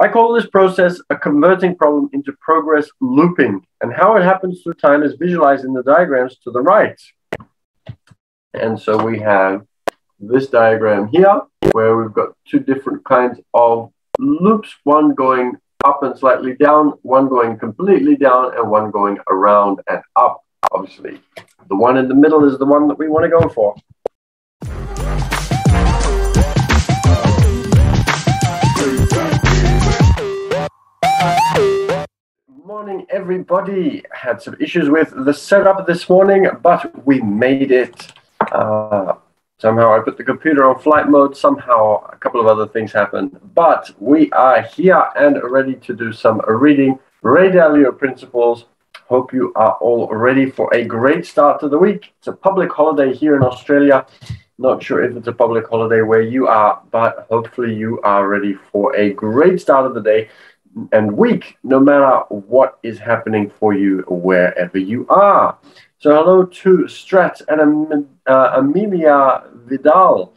I call this process a converting problem into progress looping, and how it happens through time is visualized in the diagrams to the right. And so we have this diagram here, where we've got two different kinds of loops, one going up and slightly down, one going completely down, and one going around and up. Obviously, the one in the middle is the one that we want to go for. Morning, everybody. Had some issues with the setup this morning, but we made it. Somehow I put the computer on flight mode. Somehow a couple of other things happened, but we are here and ready to do some reading. Dalio principles. Hope you are all ready for a great start to the week. It's a public holiday here in Australia. Not sure if it's a public holiday where you are, but hopefully you are ready for a great start of the day and week, no matter what is happening for you wherever you are. So hello to Strat and Amelia Vidal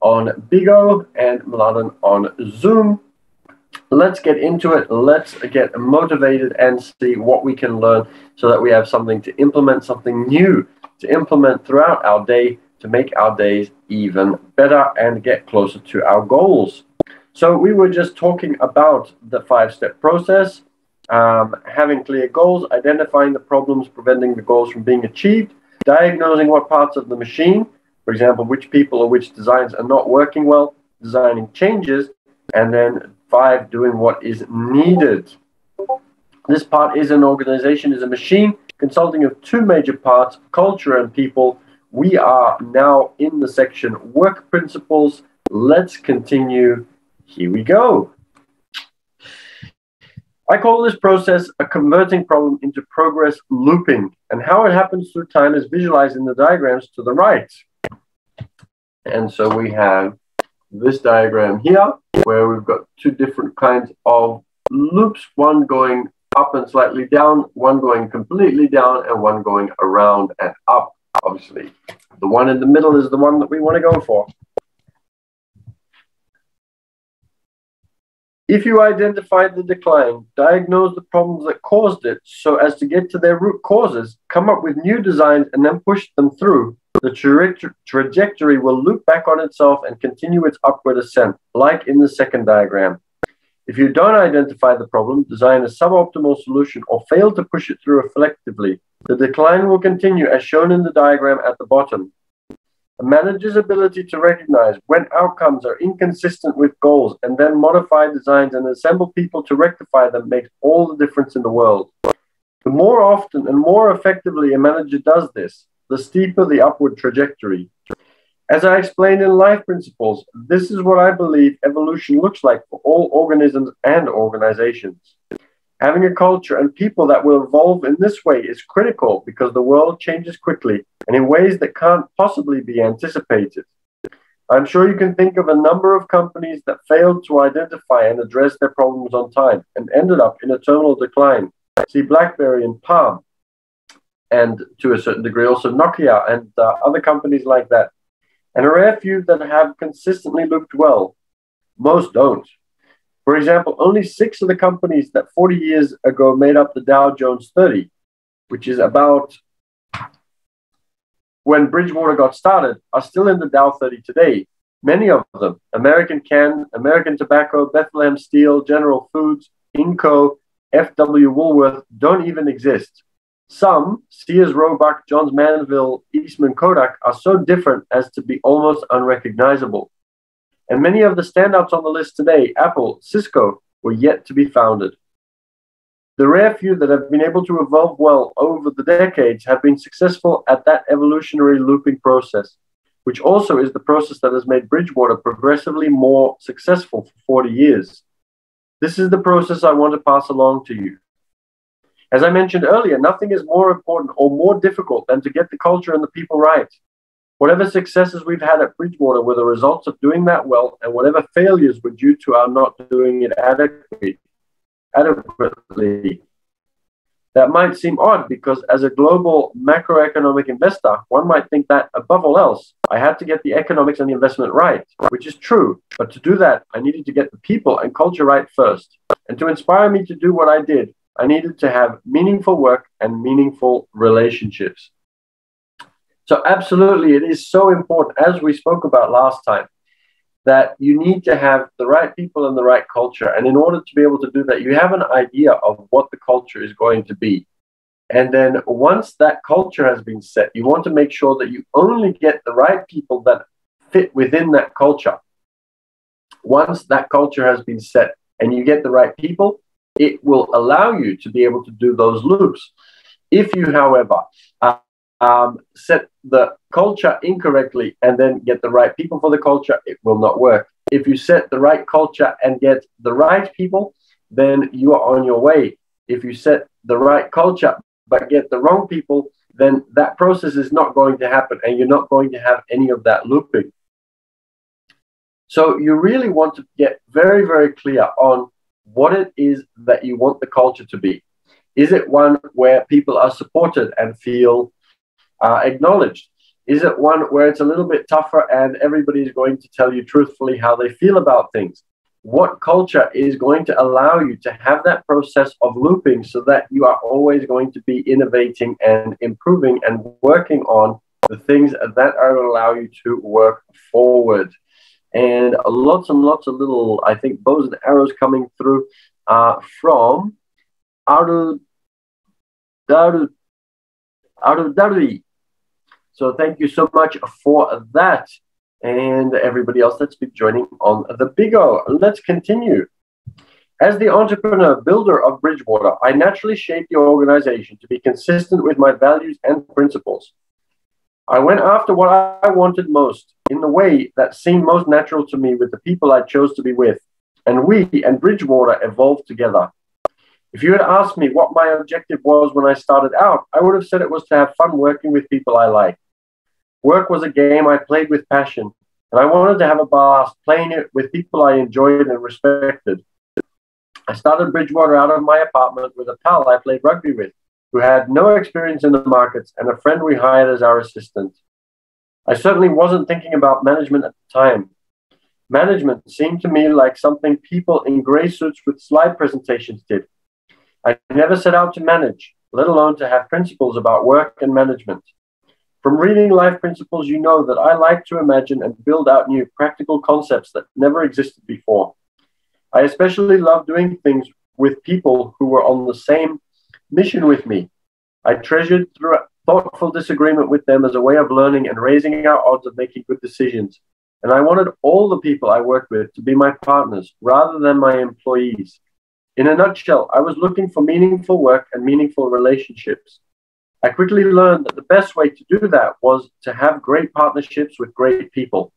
on Bigo and Mladen on Zoom. Let's get into it. Let's get motivated and see what we can learn so that we have something to implement, something new to implement throughout our day to make our days even better and get closer to our goals. So we were just talking about the 5-step process, having clear goals, identifying the problems preventing the goals from being achieved, diagnosing what parts of the machine, for example, which people or which designs are not working well, designing changes, and then 5, doing what is needed. This part is an organization, is a machine consisting of 2 major parts, culture and people. We are now in the section work principles. Let's continue. Here we go. I call this process a converting problem into progress looping, and how it happens through time is visualized in the diagrams to the right. And so we have this diagram here, where we've got 2 different kinds of loops, one going up and slightly down, one going completely down, and one going around and up. Obviously, the one in the middle is the one that we want to go for. If you identify the decline, diagnose the problems that caused it so as to get to their root causes, come up with new designs, and then push them through, the trajectory will loop back on itself and continue its upward ascent, like in the second diagram. If you don't identify the problem, design a suboptimal solution, or fail to push it through effectively, the decline will continue as shown in the diagram at the bottom. A manager's ability to recognize when outcomes are inconsistent with goals and then modify designs and assemble people to rectify them makes all the difference in the world. The more often and more effectively a manager does this, the steeper the upward trajectory. As I explained in Life Principles, this is what I believe evolution looks like for all organisms and organizations. Having a culture and people that will evolve in this way is critical because the world changes quickly and in ways that can't possibly be anticipated. I'm sure you can think of a number of companies that failed to identify and address their problems on time and ended up in a terminal decline. See BlackBerry and Palm, and to a certain degree also Nokia and other companies like that. And a rare few that have consistently looked well. Most don't. For example, only 6 of the companies that 40 years ago made up the Dow Jones 30, which is about when Bridgewater got started, are still in the Dow 30 today. Many of them, American Can, American Tobacco, Bethlehem Steel, General Foods, Inco, FW Woolworth, don't even exist. Some, Sears Roebuck, Johns Manville, Eastman Kodak, are so different as to be almost unrecognizable. And many of the standouts on the list today, Apple, Cisco, were yet to be founded. The rare few that have been able to evolve well over the decades have been successful at that evolutionary looping process, which also is the process that has made Bridgewater progressively more successful for 40 years. This is the process I want to pass along to you. As I mentioned earlier, nothing is more important or more difficult than to get the culture and the people right. Whatever successes we've had at Bridgewater were the results of doing that well, and whatever failures were due to our not doing it adequately. That might seem odd because as a global macroeconomic investor, one might think that above all else, I had to get the economics and the investment right, which is true. But to do that, I needed to get the people and culture right first. And to inspire me to do what I did, I needed to have meaningful work and meaningful relationships. So absolutely, it is so important, as we spoke about last time, that you need to have the right people and the right culture. And in order to be able to do that, you have an idea of what the culture is going to be. And then once that culture has been set, you want to make sure that you only get the right people that fit within that culture. Once that culture has been set and you get the right people, it will allow you to be able to do those loops. If you, however, set the culture incorrectly and then get the right people for the culture, it will not work. If you set the right culture and get the right people, then you are on your way. If you set the right culture but get the wrong people, then that process is not going to happen and you're not going to have any of that looping. So you really want to get very, very clear on what it is that you want the culture to be. Is it one where people are supported and feel acknowledged? Is it one where it's a little bit tougher and everybody is going to tell you truthfully how they feel about things? What culture is going to allow you to have that process of looping so that you are always going to be innovating and improving and working on the things that are going to allow you to work forward? And lots of little, I think, bows and arrows coming through from Dalio. So thank you so much for that. And everybody else that's been joining on the Big O. Let's continue. As the entrepreneur builder of Bridgewater, I naturally shaped the organization to be consistent with my values and principles. I went after what I wanted most in the way that seemed most natural to me with the people I chose to be with. And we and Bridgewater evolved together. If you had asked me what my objective was when I started out, I would have said it was to have fun working with people I like. Work was a game I played with passion, and I wanted to have a blast playing it with people I enjoyed and respected. I started Bridgewater out of my apartment with a pal I played rugby with, who had no experience in the markets, and a friend we hired as our assistant. I certainly wasn't thinking about management at the time. Management seemed to me like something people in gray suits with slide presentations did. I never set out to manage, let alone to have principles about work and management. From reading Life Principles, you know that I like to imagine and build out new practical concepts that never existed before. I especially love doing things with people who were on the same mission with me. I treasured thoughtful disagreement with them as a way of learning and raising our odds of making good decisions. And I wanted all the people I worked with to be my partners rather than my employees. In a nutshell, I was looking for meaningful work and meaningful relationships. I quickly learned that the best way to do that was to have great partnerships with great people.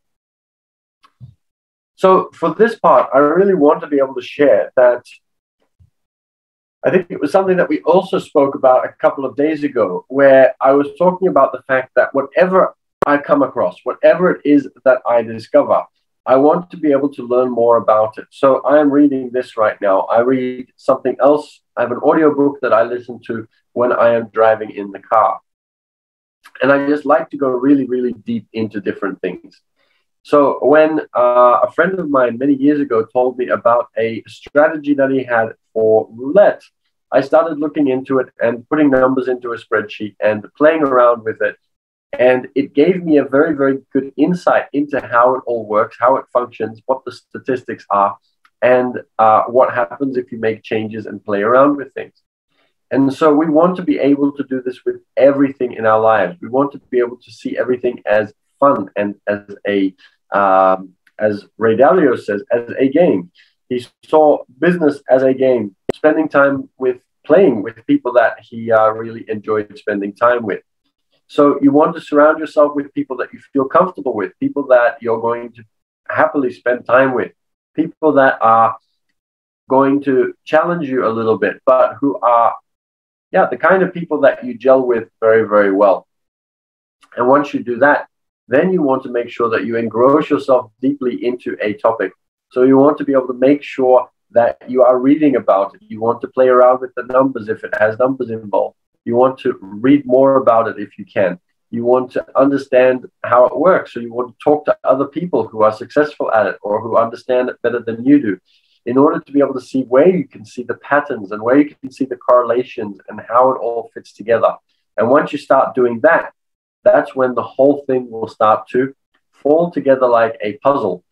So for this part, I really want to be able to share that I think it was something that we also spoke about a couple of days ago, where I was talking about the fact that whatever I come across, whatever it is that I discover, I want to be able to learn more about it. So I am reading this right now. I read something else. I have an audiobook that I listen to when I am driving in the car. And I just like to go really, really deep into different things. So when a friend of mine many years ago told me about a strategy that he had for roulette, I started looking into it and putting numbers into a spreadsheet and playing around with it. And it gave me a very, very good insight into how it all works, how it functions, what the statistics are, and what happens if you make changes and play around with things. And so we want to be able to do this with everything in our lives. We want to be able to see everything as fun and as Ray Dalio says, as a game. He saw business as a game, spending time with playing with people that he really enjoyed spending time with. So you want to surround yourself with people that you feel comfortable with, people that you're going to happily spend time with, people that are going to challenge you a little bit, but who are, the kind of people that you gel with very, very well. And once you do that, then you want to make sure that you engross yourself deeply into a topic. So you want to be able to make sure that you are reading about it. You want to play around with the numbers if it has numbers involved. You want to read more about it if you can. You want to understand how it works. So you want to talk to other people who are successful at it or who understand it better than you do, in order to be able to see where you can see the patterns and where you can see the correlations and how it all fits together. And once you start doing that, that's when the whole thing will start to fall together like a puzzle.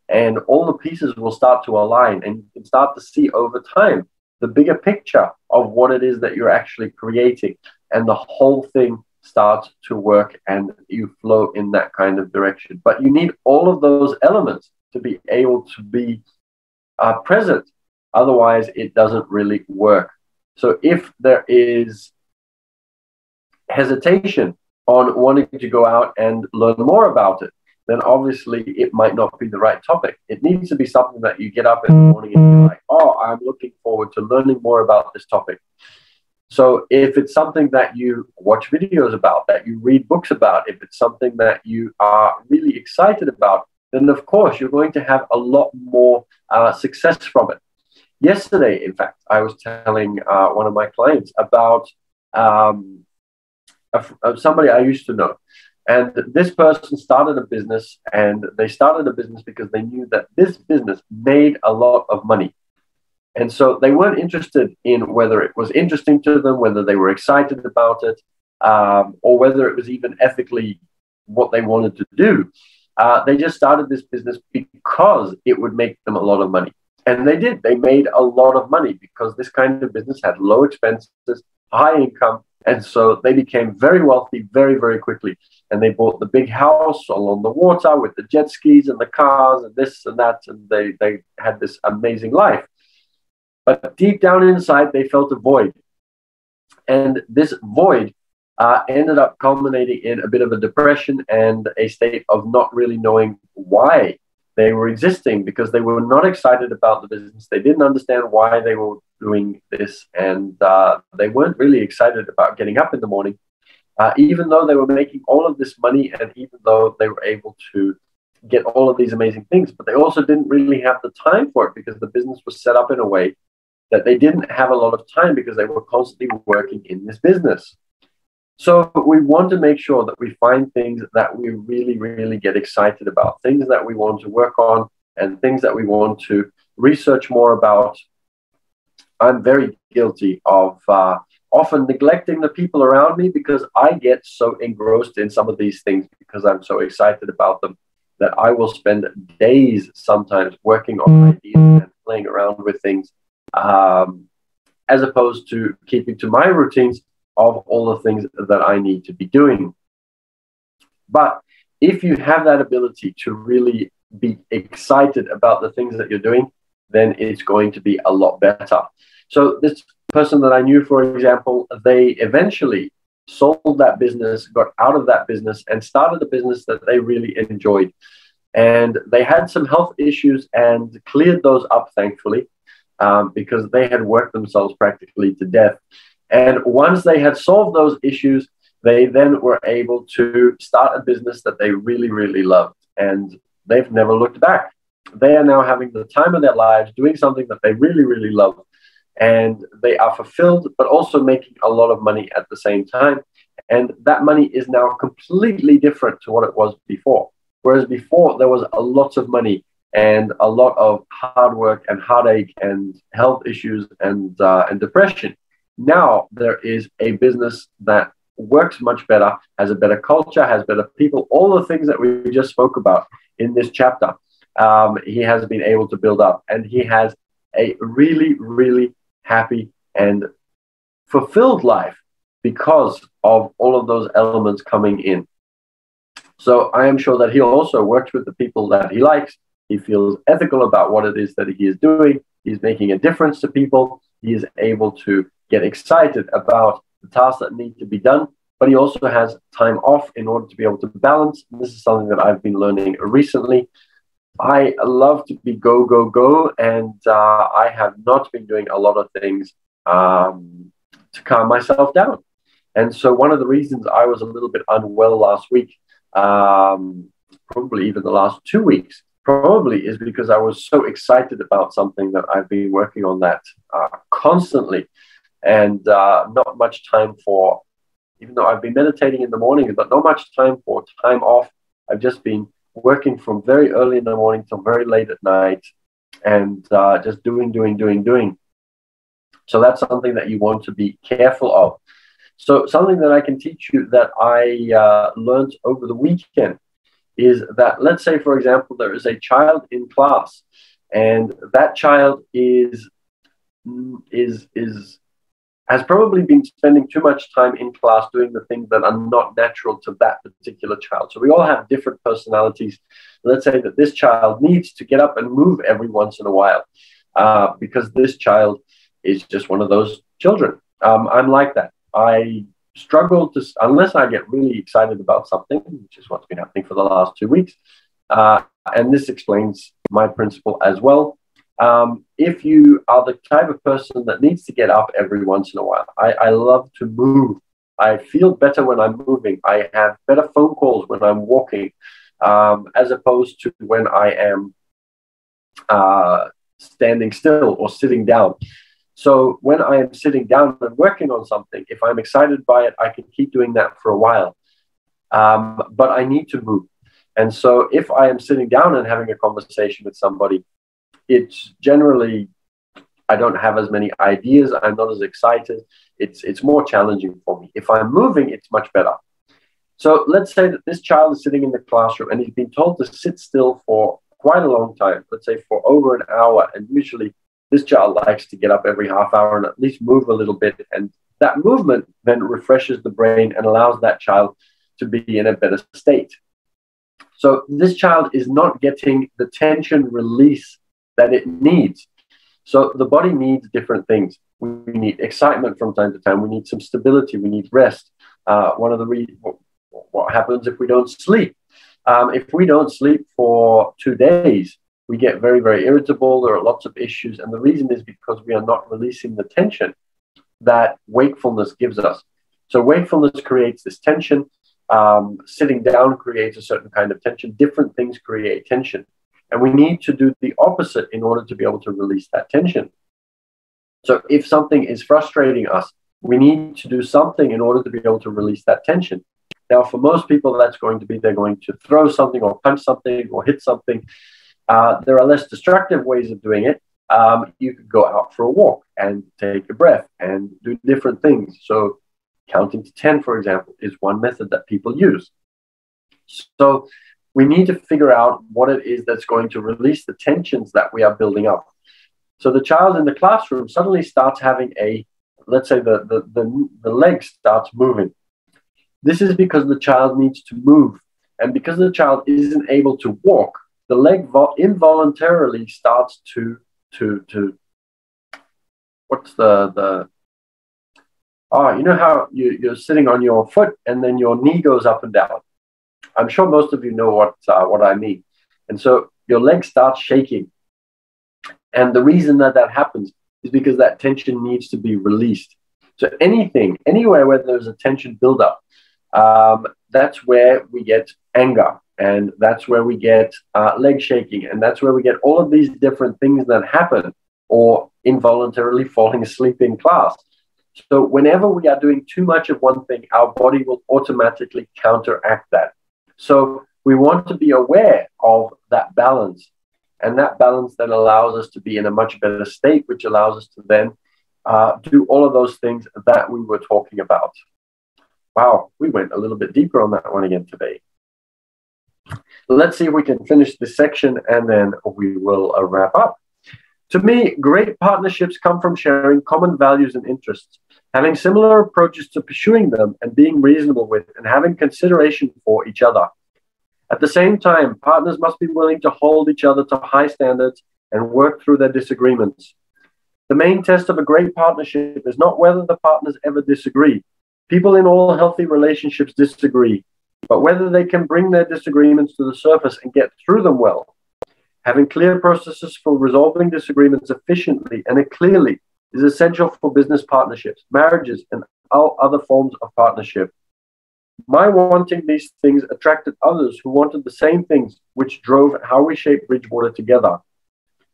And all the pieces will start to align, and you can start to see over time the bigger picture of what it is that you're actually creating. And the whole thing starts to work and you flow in that kind of direction. But you need all of those elements to be able to be present. Otherwise, it doesn't really work. So if there is hesitation on wanting to go out and learn more about it, then obviously it might not be the right topic. It needs to be something that you get up in the morning and you're like, oh, I'm looking forward to learning more about this topic. So if it's something that you watch videos about, that you read books about, if it's something that you are really excited about, then of course you're going to have a lot more success from it. Yesterday, in fact, I was telling one of my clients about somebody I used to know. And this person started a business, and they started a business because they knew that this business made a lot of money. And so they weren't interested in whether it was interesting to them, whether they were excited about it, or whether it was even ethically what they wanted to do. They just started this business because it would make them a lot of money. And they did. They made a lot of money because this kind of business had low expenses, high income. And so they became very wealthy very, very quickly. And they bought the big house along the water with the jet skis and the cars and this and that. And they had this amazing life. But deep down inside, they felt a void. And this void ended up culminating in a bit of a depression and a state of not really knowing why they were existing, because they were not excited about the business. They didn't understand why they were doing this. And they weren't really excited about getting up in the morning, even though they were making all of this money and even though they were able to get all of these amazing things. But they also didn't really have the time for it because the business was set up in a way that they didn't have a lot of time because they were constantly working in this business. So we want to make sure that we find things that we really, really get excited about, things that we want to work on and things that we want to research more about. I'm very guilty of often neglecting the people around me because I get so engrossed in some of these things because I'm so excited about them that I will spend days sometimes working on ideas and playing around with things, as opposed to keeping to my routines of all the things that I need to be doing. But if you have that ability to really be excited about the things that you're doing, then it's going to be a lot better. So this person that I knew, for example, they eventually sold that business, got out of that business, and started a business that they really enjoyed. And they had some health issues and cleared those up, thankfully, because they had worked themselves practically to death. And once they had solved those issues, they then were able to start a business that they really, really loved. And they've never looked back. They are now having the time of their lives doing something that they really, really love. And they are fulfilled, but also making a lot of money at the same time. And that money is now completely different to what it was before. Whereas before, there was a lot of money and a lot of hard work and heartache and health issues and depression. Now there is a business that works much better, has a better culture, has better people, all the things that we just spoke about in this chapter. He has been able to build up, and he has a really, really happy and fulfilled life because of all of those elements coming in. So I am sure that he also works with the people that he likes. He feels ethical about what it is that he is doing. He's making a difference to people. He is able to get excited about the tasks that need to be done, but he also has time off in order to be able to balance. This is something that I've been learning recently. I love to be go, go, go, and I have not been doing a lot of things to calm myself down. And so one of the reasons I was a little bit unwell last week, probably even the last 2 weeks, probably is because I was so excited about something that I've been working on that constantly, and not much time for, even though I've been meditating in the morning, but not much time for time off. I've just been working from very early in the morning till very late at night, and just doing. So that's something that you want to be careful of. So something that I can teach you that I learned over the weekend is that, let's say, for example, there is a child in class, and that child has probably been spending too much time in class doing the things that are not natural to that particular child. So we all have different personalities. Let's say that this child needs to get up and move every once in a while, because this child is just one of those children. I'm like that. I struggle to, unless I get really excited about something, which is what's been happening for the last 2 weeks. And this explains my principle as well. If you are the type of person that needs to get up every once in a while, I love to move. I feel better when I'm moving. I have better phone calls when I'm walking, as opposed to when I am standing still or sitting down. So when I am sitting down and working on something, if I'm excited by it, I can keep doing that for a while. But I need to move. And so if I am sitting down and having a conversation with somebody, it's generally, I don't have as many ideas. I'm not as excited. It's more challenging for me. If I'm moving, it's much better. So let's say that this child is sitting in the classroom and he's been told to sit still for quite a long time, let's say for over an hour. And usually this child likes to get up every half hour and at least move a little bit. And that movement then refreshes the brain and allows that child to be in a better state. So this child is not getting the tension release that it needs. So the body needs different things. We need excitement from time to time. We need some stability. We need rest. One of the reasons, what happens if we don't sleep? If we don't sleep for 2 days, we get very, very irritable. There are lots of issues. And the reason is because we are not releasing the tension that wakefulness gives us. So wakefulness creates this tension. Sitting down creates a certain kind of tension. Different things create tension. And we need to do the opposite in order to be able to release that tension. So if something is frustrating us, we need to do something in order to be able to release that tension. Now, for most people, that's going to be they're going to throw something or punch something or hit something. There are less destructive ways of doing it. You could go out for a walk and take a breath and do different things. So counting to 10, for example, is one method that people use. So we need to figure out what it is that's going to release the tensions that we are building up. So the child in the classroom suddenly starts having let's say the leg starts moving. This is because the child needs to move. And because the child isn't able to walk, the leg involuntarily starts to what's you know how you're sitting on your foot and then your knee goes up and down. I'm sure most of you know what I mean. And so your leg starts shaking. And the reason that happens is because that tension needs to be released. So anywhere where there's a tension buildup, that's where we get anger. And that's where we get leg shaking. And that's where we get all of these different things that happen, or involuntarily falling asleep in class. So whenever we are doing too much of one thing, our body will automatically counteract that. So we want to be aware of that balance, and that balance then allows us to be in a much better state, which allows us to then do all of those things that we were talking about. Wow, we went a little bit deeper on that one again today. Let's see if we can finish this section and then we will wrap up. To me, great partnerships come from sharing common values and interests, having similar approaches to pursuing them and being reasonable with and having consideration for each other. At the same time, partners must be willing to hold each other to high standards and work through their disagreements. The main test of a great partnership is not whether the partners ever disagree. People in all healthy relationships disagree, but whether they can bring their disagreements to the surface and get through them well. Having clear processes for resolving disagreements efficiently and clearly is essential for business partnerships, marriages, and all other forms of partnership. My wanting these things attracted others who wanted the same things, which drove how we shaped Bridgewater together.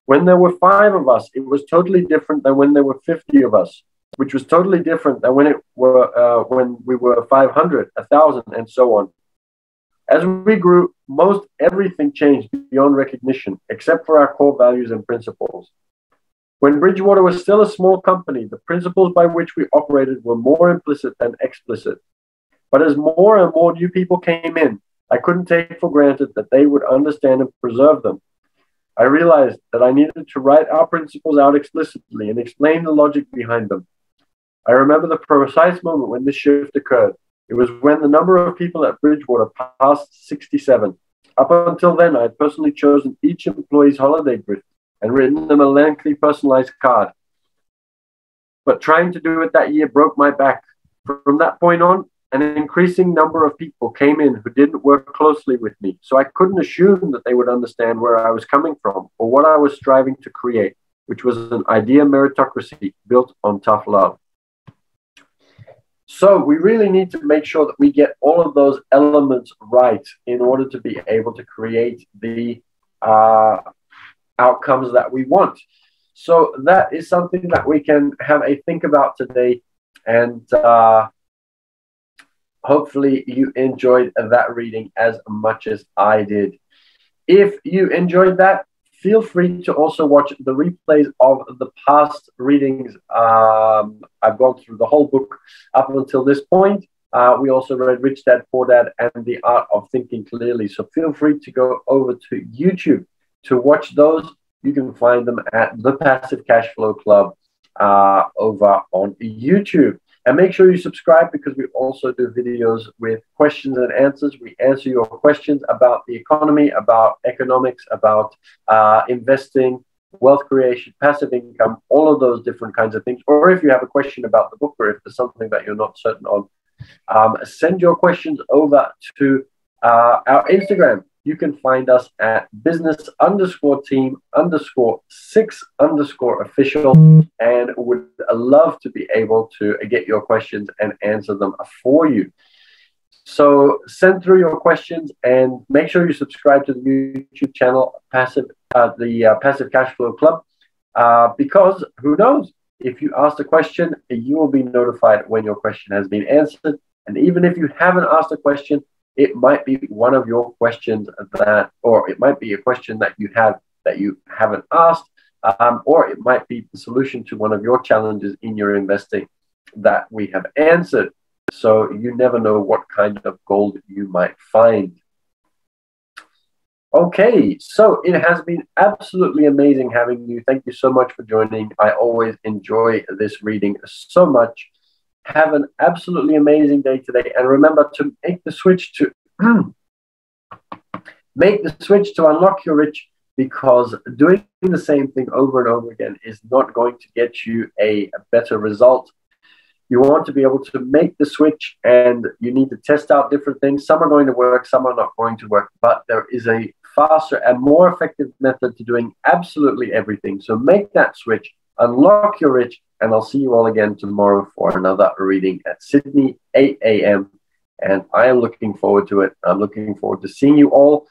When there were 5 of us, it was totally different than when there were 50 of us, which was totally different than when we were 500, 1,000, and so on. As we grew, most everything changed beyond recognition, except for our core values and principles. When Bridgewater was still a small company, the principles by which we operated were more implicit than explicit. But as more and more new people came in, I couldn't take for granted that they would understand and preserve them. I realized that I needed to write our principles out explicitly and explain the logic behind them. I remember the precise moment when this shift occurred. It was when the number of people at Bridgewater passed 67. Up until then, I had personally chosen each employee's holiday brief and written them a lengthy personalized card. But trying to do it that year broke my back. From that point on, an increasing number of people came in who didn't work closely with me, so I couldn't assume that they would understand where I was coming from or what I was striving to create, which was an idea meritocracy built on tough love. So we really need to make sure that we get all of those elements right in order to be able to create the outcomes that we want. So that is something that we can have a think about today, and hopefully you enjoyed that reading as much as I did. If you enjoyed that, feel free to also watch the replays of the past readings. I've gone through the whole book up until this point. We also read Rich Dad, Poor Dad and The Art of Thinking Clearly. So feel free to go over to YouTube to watch those. You can find them at the Passive Cash Flow Club over on YouTube. And make sure you subscribe, because we also do videos with questions and answers. We answer your questions about the economy, about economics, about investing, wealth creation, passive income, all of those different kinds of things. Or if you have a question about the book, or if there's something that you're not certain on, send your questions over to our Instagram. You can find us at business_team_6_official, and would love to be able to get your questions and answer them for you. So send through your questions, and make sure you subscribe to the YouTube channel, the Passive Cash Flow Club, because who knows, if you ask a question, you will be notified when your question has been answered. And even if you haven't asked a question, it might be one of your questions or it might be a question that you have that you haven't asked, or it might be the solution to one of your challenges in your investing that we have answered. So you never know what kind of gold you might find. Okay, so it has been absolutely amazing having you. Thank you so much for joining. I always enjoy this reading so much. Have an absolutely amazing day today, and remember to make the switch to unlock your rich, because doing the same thing over and over again is not going to get you a better result. You want to be able to make the switch, and you need to test out different things. Some are going to work, some are not going to work, but there is a faster and more effective method to doing absolutely everything. So make that switch, unlock your rich, and I'll see you all again tomorrow for another reading at Sydney, 8 a.m. And I am looking forward to it. I'm looking forward to seeing you all